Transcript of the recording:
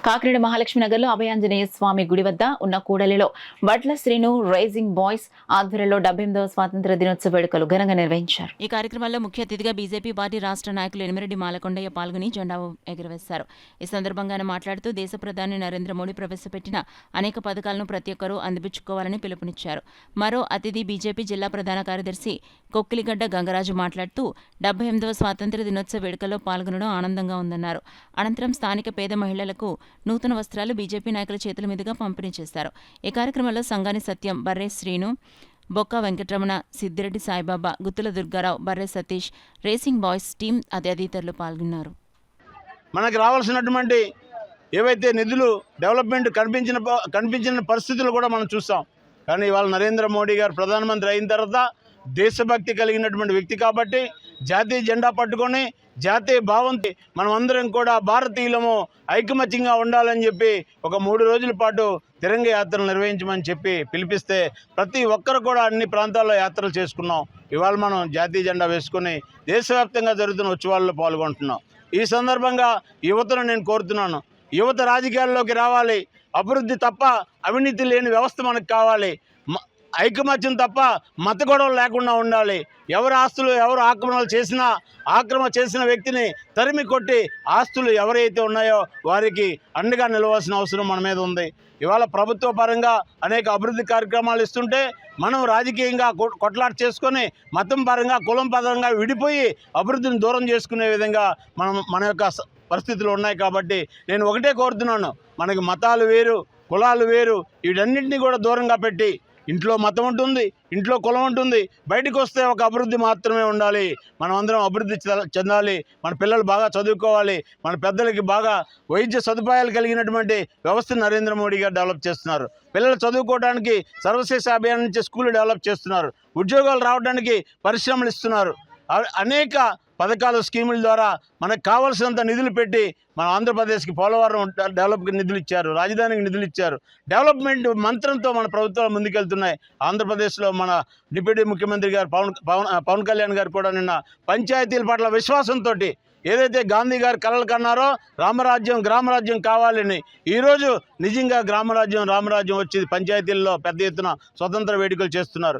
కాకినాడ మహాలక్ష్మి నగర్లో అభయాంజనేయ స్వామి గుడి వద్ద ఉన్న కూడలిలో వడ్ల శ్రీను రైజింగ్ బాయ్స్ ఆధ్వర్యంలో 78వ స్వాతంత్ర దినోత్సవ వేడుకలు ఘనంగా నిర్వహించారు. ఈ కార్యక్రమంలో ముఖ్య అతిథిగా బీజేపీ పార్టీ రాష్ట్ర నాయకులు ఎనిమిరెడ్డి మాలకొండయ్య పాల్గొని జెండా ఎగురవేశారు. ఈ సందర్భంగా ఆయన మాట్లాడుతూ దేశ ప్రధాని నరేంద్ర మోడీ ప్రవేశపెట్టిన అనేక పథకాలను ప్రతి ఒక్కరూ అందిపుచ్చుకోవాలని పిలుపునిచ్చారు. మరో అతిథి బీజేపీ జిల్లా ప్రధాన కార్యదర్శి కొక్కిలిగడ్డ గంగరాజు మాట్లాడుతూ 78వ స్వాతంత్ర దినోత్సవ వేడుకల్లో పాల్గొనడం ఆనందంగా ఉందన్నారు. అనంతరం స్థానిక పేద మహిళలకు నూతన వస్త్రాలు బీజేపీ నాయకుల చేతుల మీదుగా పంపిణీ చేశారు. ఈ కార్యక్రమంలో సంగాని సత్యం, బర్రే శ్రీను, బొక్క వెంకటరమణ, సిద్దిరెడ్డి సాయిబాబా, గుత్తుల దుర్గారావు, బర్రే సతీష్, రేసింగ్ బాయ్స్ టీం తదితరులు పాల్గొన్నారు. మనకు రావాల్సినటువంటి ఏవైతే నిధులు డెవలప్మెంట్ కనిపించిన పరిస్థితులు కూడా మనం చూస్తాం. కానీ ఇవాళ నరేంద్ర మోడీ గారు ప్రధానమంత్రి అయిన తర్వాత దేశభక్తి కలిగినటువంటి వ్యక్తి కాబట్టి జాతీయ జెండా పట్టుకొని జాతీయ భావంతో మనం అందరం కూడా భారతీయులము ఐకమత్యంగా ఉండాలని చెప్పి ఒక 3 రోజుల పాటు తిరంగ యాత్రలు నిర్వహించమని చెప్పి పిలిపిస్తే ప్రతి ఒక్కరు కూడా అన్ని ప్రాంతాల్లో యాత్రలు చేసుకున్నాం. ఇవాళ మనం జాతీయ జెండా వేసుకొని దేశవ్యాప్తంగా జరుగుతున్న ఉత్సవాల్లో పాల్గొంటున్నాం. ఈ సందర్భంగా యువతను నేను కోరుతున్నాను, యువత రాజకీయాల్లోకి రావాలి. అభివృద్ధి తప్ప అవినీతి లేని వ్యవస్థ మనకు కావాలి. ఐకమత్యం తప్ప మత గొడవలు లేకుండా ఉండాలి. ఎవరు ఆస్తులు ఎవరు ఆక్రమణ చేసిన వ్యక్తిని తరిమి కొట్టి ఆస్తులు ఎవరైతే ఉన్నాయో వారికి అండగా నిలవాల్సిన అవసరం మన మీద ఉంది. ఇవాళ ప్రభుత్వ పరంగా అనేక అభివృద్ధి కార్యక్రమాలు ఇస్తుంటే మనం రాజకీయంగా కొట్లాట చేసుకొని మతం పరంగా కులం పరంగా విడిపోయి అభివృద్ధిని దూరం చేసుకునే విధంగా మన యొక్క పరిస్థితులు ఉన్నాయి. కాబట్టి నేను ఒకటే కోరుతున్నాను, మనకి మతాలు వేరు, కులాలు వేరు, వీటన్నింటినీ కూడా దూరంగా పెట్టి ఇంట్లో మతం ఉంటుంది, ఇంట్లో కులం ఉంటుంది, బయటకు వస్తే ఒక అభివృద్ధి మాత్రమే ఉండాలి. మనం అందరం అభివృద్ధి చెందాలి. మన పిల్లలు బాగా చదువుకోవాలి. మన పెద్దలకి బాగా వైద్య సదుపాయాలు కలిగినటువంటి వ్యవస్థను నరేంద్ర మోడీ గారు డెవలప్ చేస్తున్నారు. పిల్లలు చదువుకోవడానికి సర్వశిక్ష అభియాన్ నుంచి స్కూళ్ళు డెవలప్ చేస్తున్నారు. ఉద్యోగాలు రావడానికి పరిశ్రమలు ఇస్తున్నారు. అనేక పథకాలు స్కీముల ద్వారా మనకు కావాల్సినంత నిధులు పెట్టి మన ఆంధ్రప్రదేశ్కి పోలవరం డెవలప్కి నిధులు ఇచ్చారు, రాజధానికి నిధులు ఇచ్చారు. డెవలప్మెంట్ మంత్రంతో మన ప్రభుత్వాలు ముందుకెళ్తున్నాయి. ఆంధ్రప్రదేశ్లో మన డిప్యూటీ ముఖ్యమంత్రి గారు పవన్ కళ్యాణ్ గారు కూడా నిన్న పంచాయతీల పట్ల విశ్వాసంతో ఏదైతే గాంధీ గారు కలలు కన్నారో రామరాజ్యం గ్రామరాజ్యం కావాలని, ఈరోజు నిజంగా రామరాజ్యం వచ్చి పంచాయతీల్లో పెద్ద ఎత్తున స్వతంత్ర వేడుకలు చేస్తున్నారు.